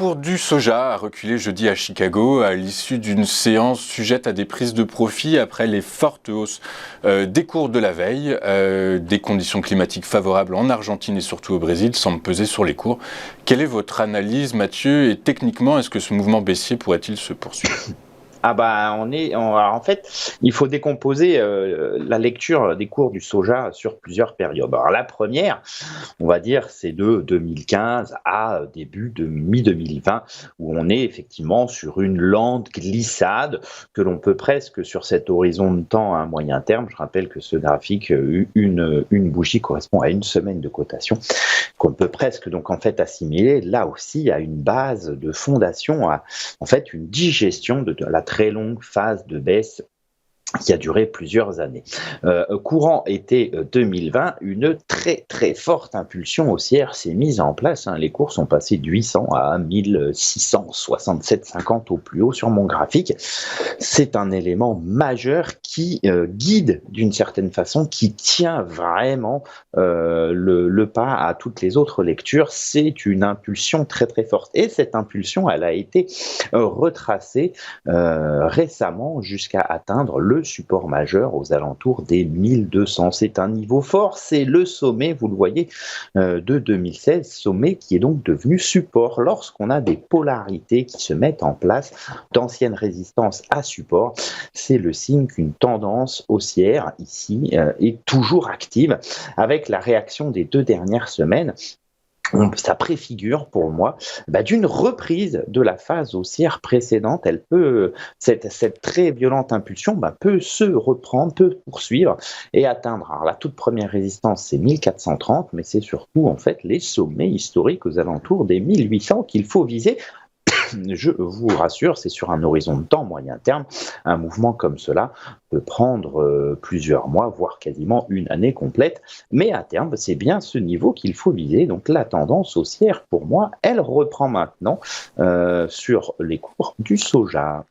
cours du soja a reculé jeudi à Chicago à l'issue d'une séance sujette à des prises de profit après les fortes hausses des cours de la veille. Des conditions climatiques favorables en Argentine et surtout au Brésil semblent peser sur les cours. Quelle est votre analyse, Mathieu, et techniquement, est-ce que ce mouvement baissier pourrait-il se poursuivre ? Alors en fait, il faut décomposer la lecture des cours du soja sur plusieurs périodes. Alors la première, on va dire, c'est de 2015 à début de mi-2020, où on est effectivement sur une lente glissade que l'on peut presque, sur cet horizon de temps à moyen terme, je rappelle que ce graphique, une bougie correspond à une semaine de cotation, qu'on peut presque donc en fait assimiler là aussi à une base de fondation, à en fait une digestion de la très longue phase de baisse qui a duré plusieurs années. Courant été 2020, une très très forte impulsion haussière s'est mise en place. Les cours sont passés de 800 à 1667,50 au plus haut sur mon graphique. C'est un élément majeur qui guide d'une certaine façon, qui tient vraiment le pas à toutes les autres lectures. C'est une impulsion très très forte. Et cette impulsion, elle a été retracée récemment jusqu'à atteindre le support majeur aux alentours des 1200. C'est un niveau fort, c'est le sommet, vous le voyez, de 2016, sommet qui est donc devenu support. Lorsqu'on a des polarités qui se mettent en place, d'anciennes résistances à support, c'est le signe qu'une tendance haussière ici est toujours active, avec la réaction des 2 dernières semaines. Ça préfigure pour moi d'une reprise de la phase haussière précédente. Elle peut, cette très violente impulsion peut se reprendre, peut poursuivre et atteindre. Alors la toute première résistance, c'est 1430, mais c'est surtout en fait les sommets historiques aux alentours des 1800 qu'il faut viser. Je vous rassure, c'est sur un horizon de temps moyen terme. Un mouvement comme cela peut prendre plusieurs mois, voire quasiment une année complète. Mais à terme, c'est bien ce niveau qu'il faut viser. Donc la tendance haussière, pour moi, elle reprend maintenant sur les cours du soja.